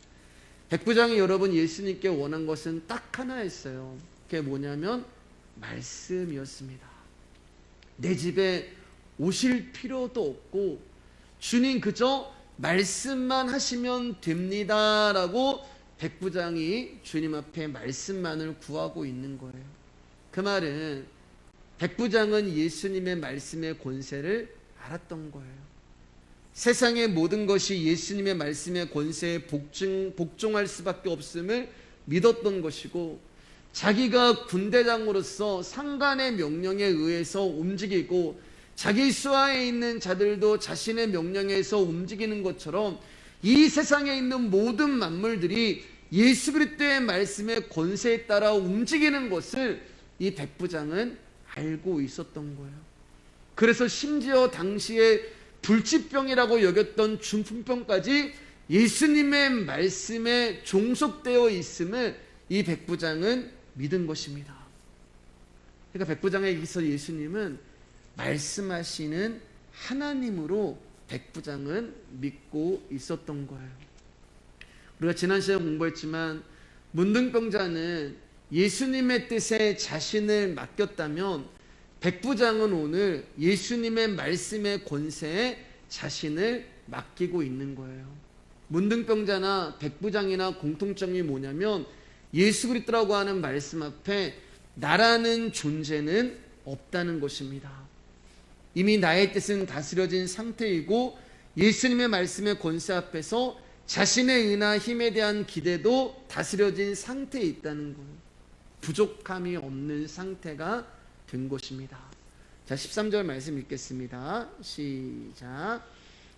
백부장이 여러분 예수님께 원한 것은 딱 하나였어요. 그게 뭐냐면 말씀이었습니다. 내 집에 오실 필요도 없고 주님 그저 말씀만 하시면 됩니다라고 백부장이 주님 앞에 말씀만을 구하고 있는 거예요. 그 말은 백부장은 예수님의 말씀의 권세를 알았던 거예요. 세상의 모든 것이 예수님의 말씀의 권세에 복종할 수밖에 없음을 믿었던 것이고, 자기가 군대장으로서 상관의 명령에 의해서 움직이고 자기 수하에 있는 자들도 자신의 명령에 의해서 움직이는 것처럼 이 세상에 있는 모든 만물들이 예수 그리스도의 말씀의 권세에 따라 움직이는 것을 이 백부장은 알고 있었던 거예요. 그래서 심지어 당시에 불치병이라고 여겼던 중풍병까지 예수님의 말씀에 종속되어 있음을 이 백부장은 믿은 것입니다. 그러니까 백부장에게서 예수님은 말씀하시는 하나님으로 백부장은 믿고 있었던 거예요. 우리가 지난 시간에 공부했지만 문둥병자는 예수님의 뜻에 자신을 맡겼다면 백부장은 오늘 예수님의 말씀의 권세에 자신을 맡기고 있는 거예요. 문둥병자나 백부장이나 공통점이 뭐냐면 예수 그리스도라고 하는 말씀 앞에 나라는 존재는 없다는 것입니다. 이미 나의 뜻은 다스려진 상태이고 예수님의 말씀의 권세 앞에서 자신의 은하 힘에 대한 기대도 다스려진 상태에 있다는 거예요. 부족함이 없는 상태가 된 것입니다. 자, 13절 말씀 읽겠습니다. 시작.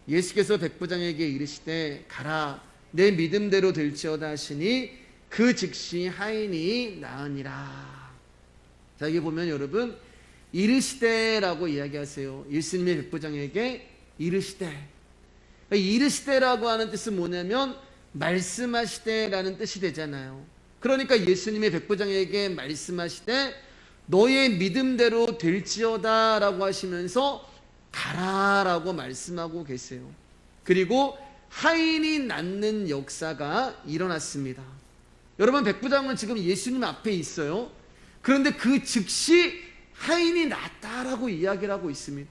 예수께서 백부장에게 이르시되 가라 내 믿음대로 될지어다 하시니 그 즉시 하인이 나으니라. 자, 여기 보면 여러분 이르시되라고 이야기하세요. 예수님의 백부장에게 이르시되. 이르시되라고 하는 뜻은 뭐냐면 말씀하시되라는 뜻이 되잖아요. 그러니까 예수님의 백부장에게 말씀하시되 너의 믿음대로 될지어다 라고 하시면서 가라라고 말씀하고 계세요. 그리고 하인이 낫는 역사가 일어났습니다. 여러분, 백부장은 지금 예수님 앞에 있어요. 그런데 그 즉시 하인이 낫다라고 이야기를 하고 있습니다.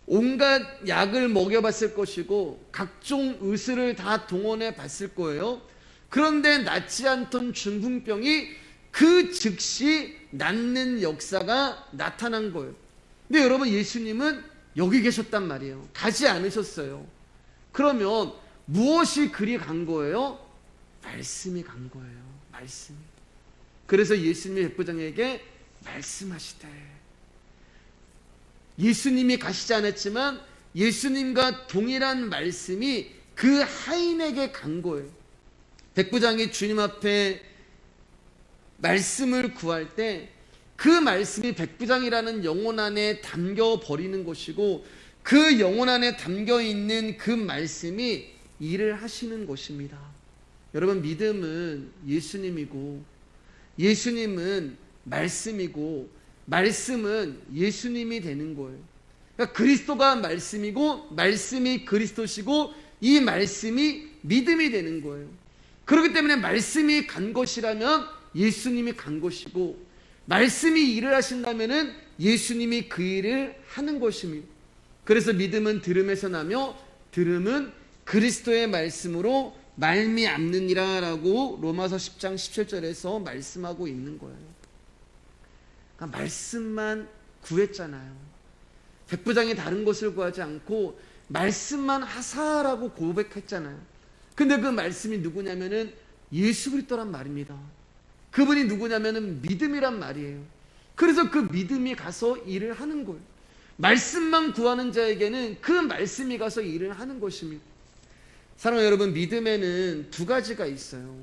온갖 약을 먹여봤을 것이고 각종 의술을 다 동원해 봤을 거예요. 그런데 낫지 않던 중풍병이 그 즉시 낫는 역사가 나타난 거예요. 근데 여러분, 예수님은 여기 계셨단 말이에요. 가지 않으셨어요. 그러면 무엇이 그리 간 거예요? 말씀이 간 거예요. 말씀이. 그래서 예수님이 백부장에게 말씀하시되, 예수님이 가시지 않았지만 예수님과 동일한 말씀이 그 하인에게 간 거예요. 백부장이 주님 앞에 말씀을 구할 때 그 말씀이 백부장이라는 영혼 안에 담겨 버리는 것이고 그 영혼 안에 담겨 있는 그 말씀이 일을 하시는 것입니다. 여러분, 믿음은 예수님이고 예수님은 말씀이고 말씀은 예수님이 되는 거예요. 그러니까 그리스도가 말씀이고 말씀이 그리스도시고 이 말씀이 믿음이 되는 거예요. 그렇기 때문에 말씀이 간 것이라면 예수님이 간 것이고 말씀이 일을 하신다면은 예수님이 그 일을 하는 것입니다. 그래서 믿음은 들음에서 나며 들음은 그리스도의 말씀으로 말미암느니라 라고 로마서 10장 17절에서 말씀하고 있는 거예요. 그러니까 말씀만 구했잖아요. 백부장이 다른 것을 구하지 않고 말씀만 하사라고 고백했잖아요. 근데 그 말씀이 누구냐면은 예수 그리스도란 말입니다. 그분이 누구냐면은 믿음이란 말이에요. 그래서 그 믿음이 가서 일을 하는 거예요. 말씀만 구하는 자에게는 그 말씀이 가서 일을 하는 것입니다. 사랑하는 여러분, 믿음에는 두 가지가 있어요.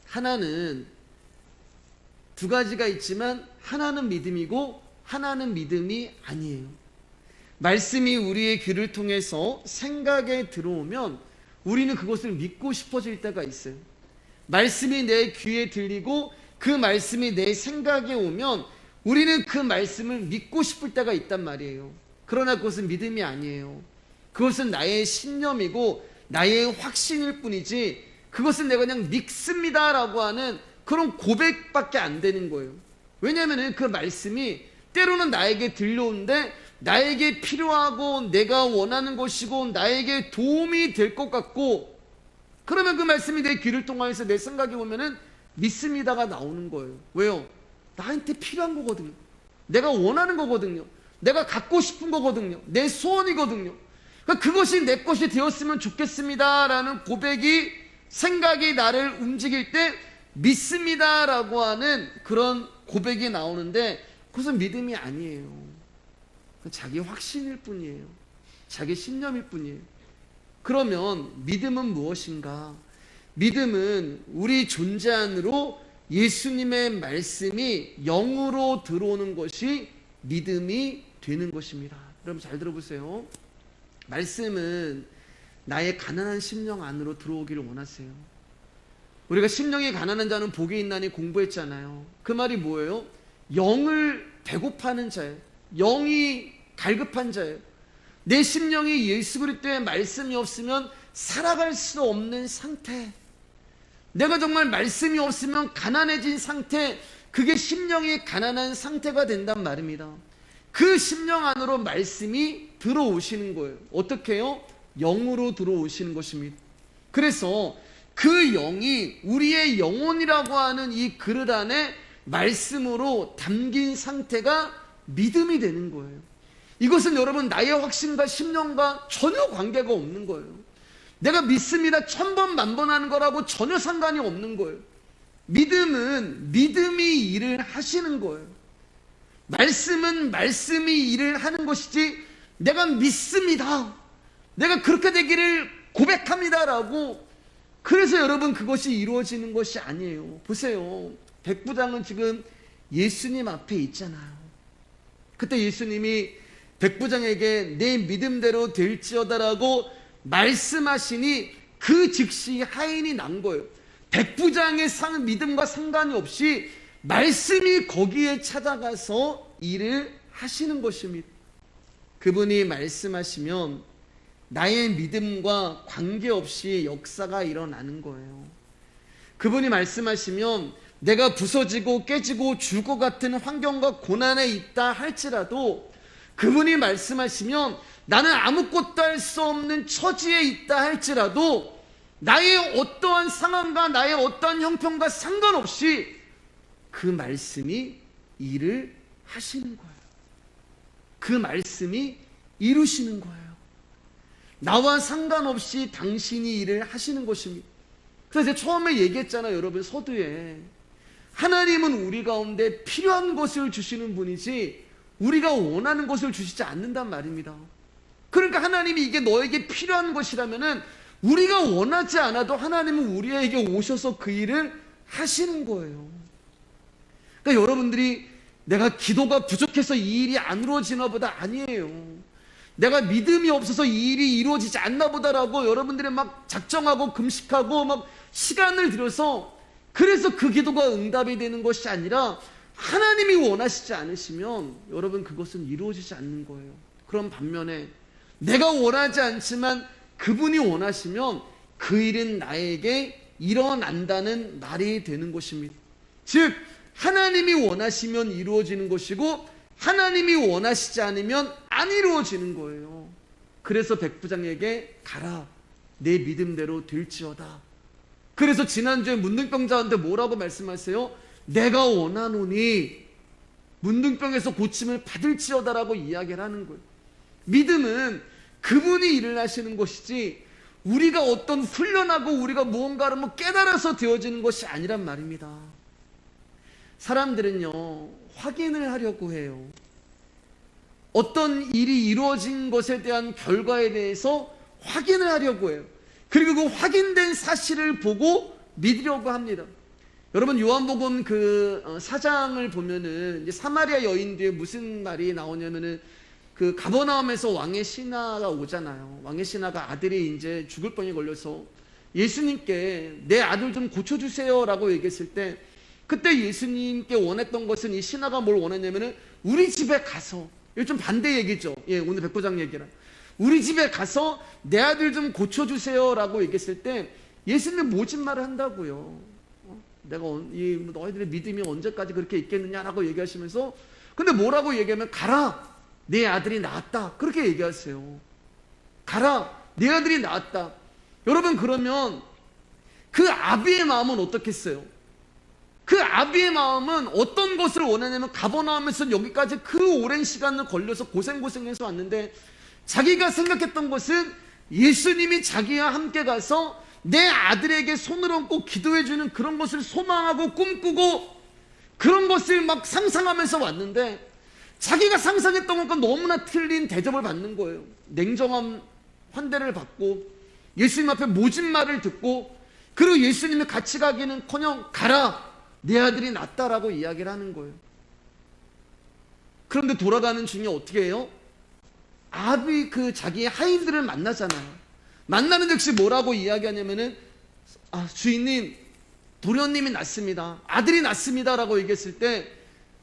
하나는 두 가지가 있지만 하나는 믿음이고 하나는 믿음이 아니에요. 말씀이 우리의 귀를 통해서 생각에 들어오면 우리는 그것을 믿고 싶어질 때가 있어요. 말씀이 내 귀에 들리고 그 말씀이 내 생각에 오면 우리는 그 말씀을 믿고 싶을 때가 있단 말이에요. 그러나 그것은 믿음이 아니에요. 그것은 나의 신념이고 나의 확신일 뿐이지 그것은 내가 그냥 믿습니다라고 하는 그런 고백밖에 안 되는 거예요. 왜냐하면 그 말씀이 때로는 나에게 들려오는데 나에게 필요하고 내가 원하는 것이고 나에게 도움이 될 것 같고, 그러면 그 말씀이 내 귀를 통해서 내 생각에 오면은 믿습니다가 나오는 거예요. 왜요? 나한테 필요한 거거든요. 내가 원하는 거거든요. 내가 갖고 싶은 거거든요. 내 소원이거든요. 그러니까 그것이 내 것이 되었으면 좋겠습니다라는 고백이, 생각이 나를 움직일 때 믿습니다라고 하는 그런 고백이 나오는데 그것은 믿음이 아니에요. 자기 확신일 뿐이에요. 자기 신념일 뿐이에요. 그러면 믿음은 무엇인가? 믿음은 우리 존재 안으로 예수님의 말씀이 영으로 들어오는 것이 믿음이 되는 것입니다. 여러분 잘 들어보세요. 말씀은 나의 가난한 심령 안으로 들어오기를 원하세요. 우리가 심령이 가난한 자는 복이 있나니 공부했잖아요. 그 말이 뭐예요? 영을 배고파하는 자예요. 영이 갈급한 자예요. 내 심령이 예수 그리스도의 말씀이 없으면 살아갈 수 없는 상태, 내가 정말 말씀이 없으면 가난해진 상태, 그게 심령이 가난한 상태가 된단 말입니다. 그 심령 안으로 말씀이 들어오시는 거예요. 어떻게 해요? 영으로 들어오시는 것입니다. 그래서 그 영이 우리의 영혼이라고 하는 이 그릇 안에 말씀으로 담긴 상태가 믿음이 되는 거예요. 이것은 여러분 나의 확신과 심령과 전혀 관계가 없는 거예요. 내가 믿습니다 1000번 만번 하는 거라고 전혀 상관이 없는 거예요. 믿음은 믿음이 일을 하시는 거예요. 말씀은 말씀이 일을 하는 것이지 내가 믿습니다, 내가 그렇게 되기를 고백합니다라고 그래서 여러분 그것이 이루어지는 것이 아니에요. 보세요. 백부장은 지금 예수님 앞에 있잖아요. 그때 예수님이 백부장에게 내 믿음대로 될지어다라고 말씀하시니 그 즉시 하인이 난 거예요. 백부장의 믿음과 상관이 없이 말씀이 거기에 찾아가서 일을 하시는 것입니다. 그분이 말씀하시면 나의 믿음과 관계없이 역사가 일어나는 거예요. 그분이 말씀하시면 내가 부서지고 깨지고 죽을 것 같은 환경과 고난에 있다 할지라도, 그분이 말씀하시면 나는 아무것도 할 수 없는 처지에 있다 할지라도 나의 어떠한 상황과 나의 어떠한 형편과 상관없이 그 말씀이 일을 하시는 거예요. 그 말씀이 이루시는 거예요. 나와 상관없이 당신이 일을 하시는 것입니다. 그래서 제가 처음에 얘기했잖아요. 여러분 서두에 하나님은 우리 가운데 필요한 것을 주시는 분이지 우리가 원하는 것을 주시지 않는단 말입니다. 그러니까 하나님이 이게 너에게 필요한 것이라면은 우리가 원하지 않아도 하나님은 우리에게 오셔서 그 일을 하시는 거예요. 그러니까 여러분들이 내가 기도가 부족해서 이 일이 안 이루어지나 보다, 아니에요. 내가 믿음이 없어서 이 일이 이루어지지 않나 보다라고 여러분들이 막 작정하고 금식하고 막 시간을 들여서 그래서 그 기도가 응답이 되는 것이 아니라 하나님이 원하시지 않으시면 여러분 그것은 이루어지지 않는 거예요. 그런 반면에 내가 원하지 않지만 그분이 원하시면 그 일은 나에게 일어난다는 말이 되는 것입니다. 즉 하나님이 원하시면 이루어지는 것이고 하나님이 원하시지 않으면 안 이루어지는 거예요. 그래서 백부장에게 가라, 내 믿음대로 될지어다. 그래서 지난주에 문둥병자한테 뭐라고 말씀하세요? 내가 원하노니 문둥병에서 고침을 받을지어다라고 이야기를 하는 거예요. 믿음은 그분이 일을 하시는 것이지 우리가 어떤 훈련하고 우리가 무언가를 깨달아서 되어지는 것이 아니란 말입니다. 사람들은요, 확인을 하려고 해요. 어떤 일이 이루어진 것에 대한 결과에 대해서 확인을 하려고 해요. 그리고 그 확인된 사실을 보고 믿으려고 합니다. 여러분, 요한복음 그 4장을 보면은 이제 사마리아 여인 뒤에 무슨 말이 나오냐면은 그 가버나움에서 왕의 신하가 오잖아요. 왕의 신하가 아들이 이제 죽을 뻔히 걸려서 예수님께 내 아들 좀 고쳐주세요라고 얘기했을 때, 그때 예수님께 원했던 것은, 이 신하가 뭘 원했냐면은 우리 집에 가서, 이거 좀 반대 얘기죠. 예, 오늘 백부장 얘기랑. 우리 집에 가서 내 아들 좀 고쳐주세요라고 얘기했을 때 예수님은 모진말을 한다고요. 내가 너희들의 믿음이 언제까지 그렇게 있겠느냐라고 얘기하시면서, 근데 뭐라고 얘기하면 가라, 내 아들이 나았다, 그렇게 얘기하세요. 가라, 내 아들이 나았다. 여러분, 그러면 그 아비의 마음은 어떻겠어요? 그 아비의 마음은 어떤 것을 원하냐면, 가버나움에서 여기까지 그 오랜 시간을 걸려서 고생해서 왔는데 자기가 생각했던 것은 예수님이 자기와 함께 가서 내 아들에게 손을 얹고 기도해주는 그런 것을 소망하고 꿈꾸고 그런 것을 막 상상하면서 왔는데, 자기가 상상했던 것과 너무나 틀린 대접을 받는 거예요. 냉정한 환대를 받고 예수님 앞에 모진 말을 듣고, 그리고 예수님이 같이 가기는커녕 가라, 내 아들이 낫다라고 이야기를 하는 거예요. 그런데 돌아가는 중에 어떻게 해요? 아비 그 자기의 하인들을 만나잖아요. 만나는 즉시 뭐라고 이야기하냐면은, 주인님, 도련님이 낳습니다, 아들이 낳습니다라고 얘기했을 때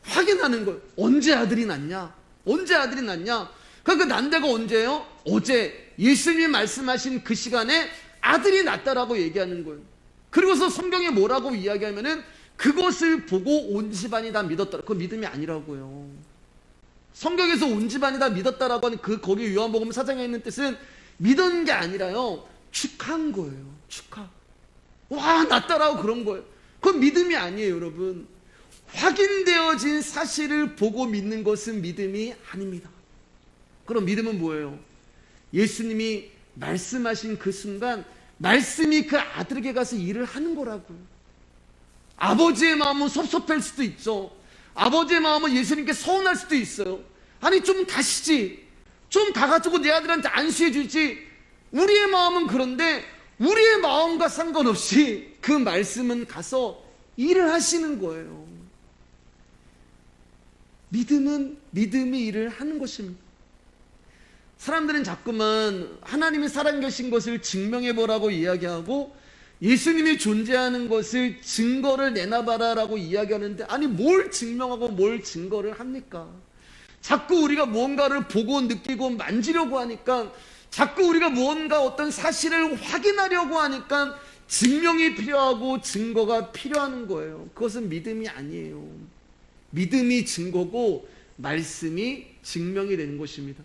확인하는 거예요. 언제 아들이 낳냐? 언제 아들이 낳냐? 그러니까 난 데가 언제예요? 어제 예수님이 말씀하신 그 시간에 아들이 낳았다라고 얘기하는 거예요. 그리고서 성경에 뭐라고 이야기하면은 그것을 보고 온 집안이 다 믿었다. 그거 믿음이 아니라고요. 성경에서 온 집안이 다 믿었다라고 하는 거기 요한복음 4장에 있는 뜻은 믿은 게 아니라요, 축하한 거예요. 축하. 와, 낫다라고 그런 거예요. 그건 믿음이 아니에요, 여러분. 확인되어진 사실을 보고 믿는 것은 믿음이 아닙니다. 그럼 믿음은 뭐예요? 예수님이 말씀하신 그 순간 말씀이 그 아들에게 가서 일을 하는 거라고요. 아버지의 마음은 섭섭할 수도 있죠. 아버지의 마음은 예수님께 서운할 수도 있어요. 아니, 좀 가시지, 좀 가가지고 내 아들한테 안수해 주지. 우리의 마음은 그런데 우리의 마음과 상관없이 그 말씀은 가서 일을 하시는 거예요. 믿음은 믿음이 일을 하는 것입니다. 사람들은 자꾸만 하나님이 살아계신 것을 증명해보라고 이야기하고 예수님이 존재하는 것을 증거를 내놔봐라라고 이야기하는데, 아니, 뭘 증명하고 뭘 증거를 합니까? 자꾸 우리가 무언가를 보고 느끼고 만지려고 하니까, 자꾸 우리가 무언가 어떤 사실을 확인하려고 하니까 증명이 필요하고 증거가 필요한 거예요. 그것은 믿음이 아니에요. 믿음이 증거고 말씀이 증명이 되는 것입니다.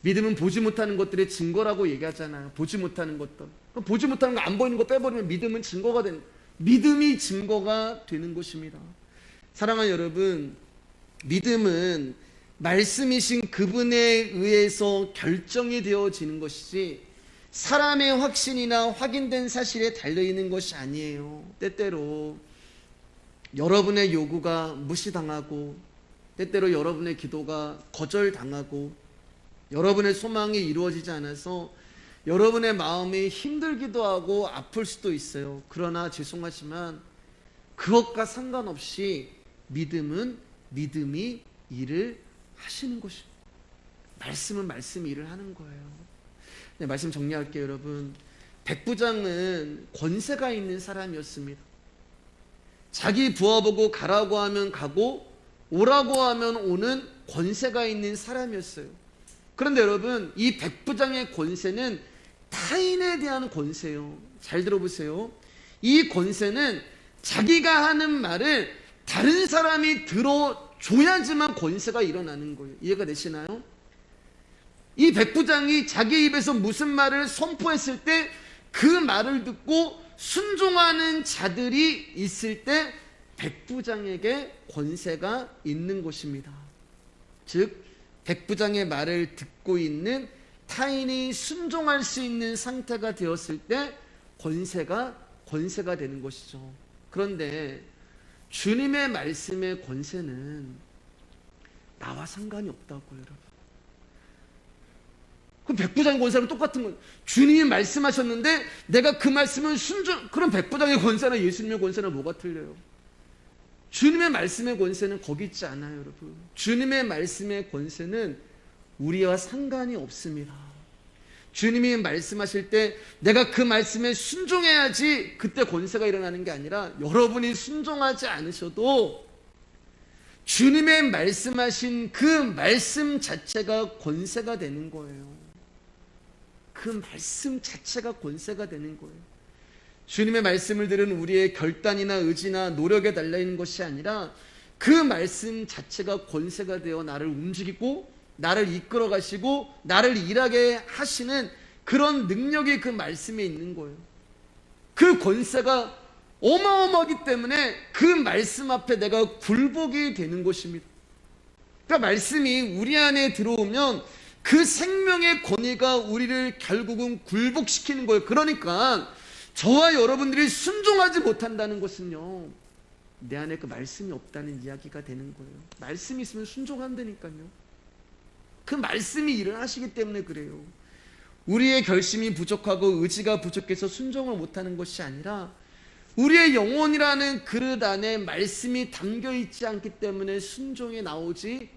믿음은 보지 못하는 것들의 증거라고 얘기하잖아요. 보지 못하는 것들. 보지 못하는 거, 안 보이는 거 빼버리면 믿음은 증거가 되는, 믿음이 증거가 되는 것입니다. 사랑하는 여러분, 믿음은 말씀이신 그분에 의해서 결정이 되어지는 것이지 사람의 확신이나 확인된 사실에 달려있는 것이 아니에요. 때때로 여러분의 요구가 무시당하고, 때때로 여러분의 기도가 거절당하고, 여러분의 소망이 이루어지지 않아서 여러분의 마음이 힘들기도 하고 아플 수도 있어요. 그러나 죄송하지만 그것과 상관없이 믿음은 믿음이 일을 하시는 것입니다. 말씀은 말씀이 일을 하는 거예요. 네, 말씀 정리할게요, 여러분. 백부장은 권세가 있는 사람이었습니다. 자기 부하 보고 가라고 하면 가고 오라고 하면 오는 권세가 있는 사람이었어요. 그런데 여러분, 이 백부장의 권세는 타인에 대한 권세예요. 잘 들어보세요. 이 권세는 자기가 하는 말을 다른 사람이 들어 줘야지만 권세가 일어나는 거예요. 이해가 되시나요? 이 백부장이 자기 입에서 무슨 말을 선포했을 때 그 말을 듣고 순종하는 자들이 있을 때 백부장에게 권세가 있는 것입니다. 즉 백부장의 말을 듣고 있는 타인이 순종할 수 있는 상태가 되었을 때 권세가 되는 것이죠. 그런데 주님의 말씀의 권세는 나와 상관이 없다고요, 여러분. 그럼 백부장의 권세랑 똑같은 거예요. 주님이 말씀하셨는데 내가 그 말씀을 그럼 백부장의 권세나 예수님의 권세나 뭐가 틀려요? 주님의 말씀의 권세는 거기 있지 않아요, 여러분. 주님의 말씀의 권세는 우리와 상관이 없습니다. 주님이 말씀하실 때 내가 그 말씀에 순종해야지 그때 권세가 일어나는 게 아니라 여러분이 순종하지 않으셔도 주님의 말씀하신 그 말씀 자체가 권세가 되는 거예요. 그 말씀 자체가 권세가 되는 거예요. 주님의 말씀을 들은 우리의 결단이나 의지나 노력에 달려있는 것이 아니라 그 말씀 자체가 권세가 되어 나를 움직이고 나를 이끌어 가시고 나를 일하게 하시는 그런 능력이 그 말씀에 있는 거예요. 그 권세가 어마어마하기 때문에 그 말씀 앞에 내가 굴복이 되는 것입니다. 그러니까 말씀이 우리 안에 들어오면 그 생명의 권위가 우리를 결국은 굴복시키는 거예요. 그러니까 저와 여러분들이 순종하지 못한다는 것은요, 내 안에 그 말씀이 없다는 이야기가 되는 거예요. 말씀이 있으면 순종한다니까요. 그 말씀이 일어나시기 때문에 그래요. 우리의 결심이 부족하고 의지가 부족해서 순종을 못하는 것이 아니라 우리의 영혼이라는 그릇 안에 말씀이 담겨 있지 않기 때문에 순종이 나오지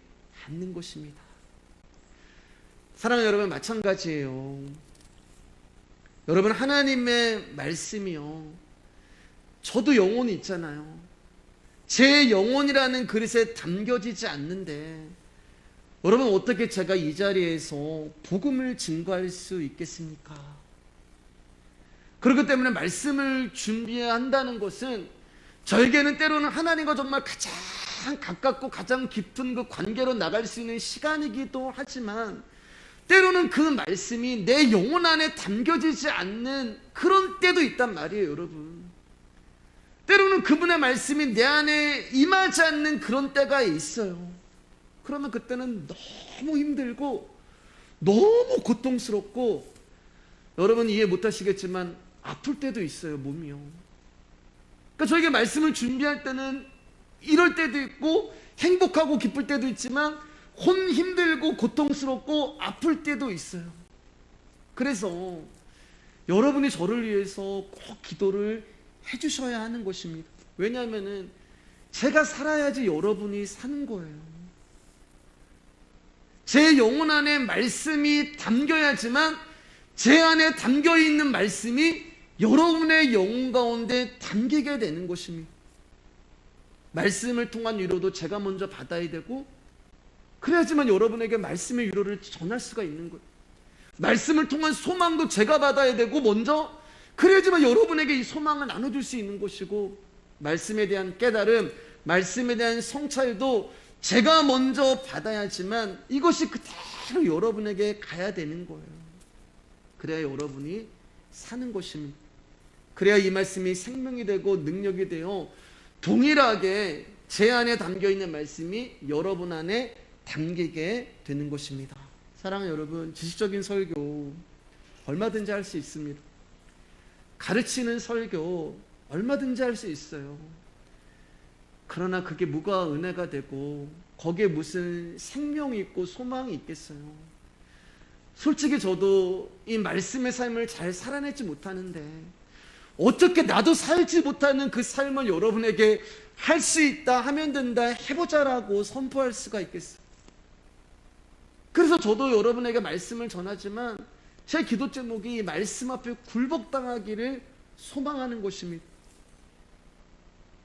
않는 것입니다. 사랑하는 여러분, 마찬가지예요. 여러분, 하나님의 말씀이요, 저도 영혼이 있잖아요. 제 영혼이라는 그릇에 담겨지지 않는데 여러분, 어떻게 제가 이 자리에서 복음을 증거할 수 있겠습니까? 그렇기 때문에 말씀을 준비해야 한다는 것은 저에게는 때로는 하나님과 정말 가장 가깝고 가장 깊은 그 관계로 나갈 수 있는 시간이기도 하지만 때로는 그 말씀이 내 영혼 안에 담겨지지 않는 그런 때도 있단 말이에요, 여러분. 때로는 그분의 말씀이 내 안에 임하지 않는 그런 때가 있어요. 그러면 그때는 너무 힘들고 너무 고통스럽고 여러분 이해 못하시겠지만 아플 때도 있어요, 몸이요. 그러니까 저에게 말씀을 준비할 때는 이럴 때도 있고 행복하고 기쁠 때도 있지만 힘들고 고통스럽고 아플 때도 있어요. 그래서 여러분이 저를 위해서 꼭 기도를 해주셔야 하는 것입니다. 왜냐하면 제가 살아야지 여러분이 사는 거예요. 제 영혼 안에 말씀이 담겨야지만 제 안에 담겨있는 말씀이 여러분의 영혼 가운데 담기게 되는 것입니다. 말씀을 통한 위로도 제가 먼저 받아야 되고 그래야지만 여러분에게 말씀의 위로를 전할 수가 있는 거예요. 말씀을 통한 소망도 제가 받아야 되고 먼저 그래야지만 여러분에게 이 소망을 나눠줄 수 있는 것이고 말씀에 대한 깨달음, 말씀에 대한 성찰도 제가 먼저 받아야지만 이것이 그대로 여러분에게 가야 되는 거예요. 그래야 여러분이 사는 것입니다. 그래야 이 말씀이 생명이 되고 능력이 되어 동일하게 제 안에 담겨있는 말씀이 여러분 안에 담기게 되는 것입니다. 사랑하는 여러분, 지식적인 설교 얼마든지 할 수 있습니다. 가르치는 설교 얼마든지 할 수 있어요. 그러나 그게 뭐가 은혜가 되고 거기에 무슨 생명이 있고 소망이 있겠어요. 솔직히 저도 이 말씀의 삶을 잘 살아내지 못하는데 어떻게 나도 살지 못하는 그 삶을 여러분에게 할 수 있다, 하면 된다, 해보자라고 선포할 수가 있겠어요. 그래서 저도 여러분에게 말씀을 전하지만 제 기도 제목이 이 말씀 앞에 굴복당하기를 소망하는 것입니다.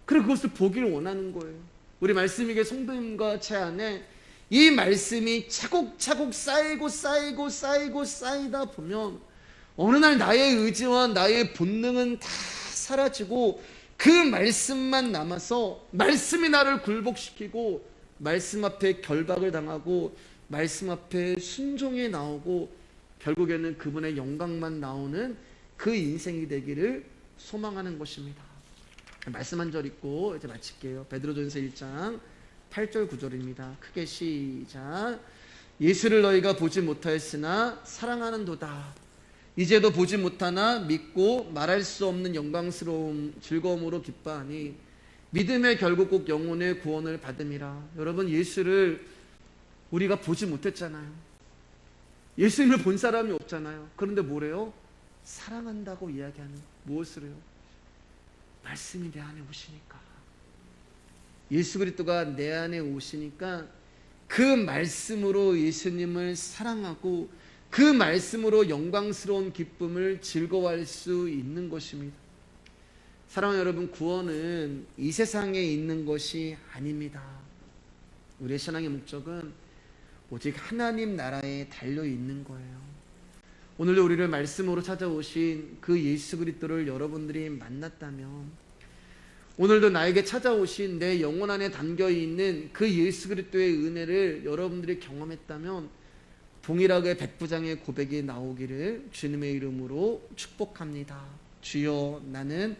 그리고 그것을 보기를 원하는 거예요. 우리 말씀이계 성도님과 제 안에 이 말씀이 차곡차곡 쌓이다 보면 어느 날 나의 의지와 나의 본능은 다 사라지고 그 말씀만 남아서 말씀이 나를 굴복시키고 말씀 앞에 결박을 당하고 말씀 앞에 순종이 나오고 결국에는 그분의 영광만 나오는 그 인생이 되기를 소망하는 것입니다. 말씀 한 절 읽고 이제 마칠게요. 베드로전서 1장 8절 9절입니다. 크게 시작. 예수를 너희가 보지 못하였으나 사랑하는도다. 이제도 보지 못하나 믿고 말할 수 없는 영광스러움 즐거움으로 기뻐하니 믿음의 결국 꼭 영혼의 구원을 받음이라. 여러분, 예수를 우리가 보지 못했잖아요. 예수님을 본 사람이 없잖아요. 그런데 뭐래요? 사랑한다고 이야기하는. 무엇으로요? 말씀이 내 안에 오시니까. 예수 그리스도가 내 안에 오시니까 그 말씀으로 예수님을 사랑하고 그 말씀으로 영광스러운 기쁨을 즐거워할 수 있는 것입니다. 사랑하는 여러분, 구원은 이 세상에 있는 것이 아닙니다. 우리의 신앙의 목적은 오직 하나님 나라에 달려 있는 거예요. 오늘도 우리를 말씀으로 찾아오신 그 예수 그리스도를 여러분들이 만났다면, 오늘도 나에게 찾아오신 내 영혼 안에 담겨있는 그 예수 그리스도의 은혜를 여러분들이 경험했다면 동일하게 백부장의 고백이 나오기를 주님의 이름으로 축복합니다. 주여, 나는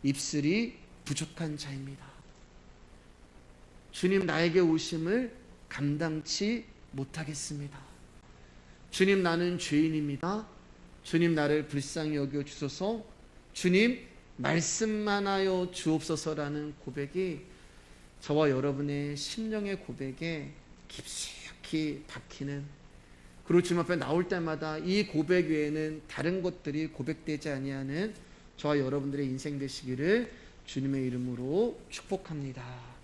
입술이 부족한 자입니다. 주님, 나에게 오심을 감당치 못하겠습니다. 주님, 나는 죄인입니다. 주님, 나를 불쌍히 여겨 주소서. 주님, 말씀만 하여 주옵소서라는 고백이 저와 여러분의 심령의 고백에 깊숙이 박히는, 그리고 주님 앞에 나올 때마다 이 고백 외에는 다른 것들이 고백되지 아니하는 저와 여러분들의 인생 되시기를 주님의 이름으로 축복합니다.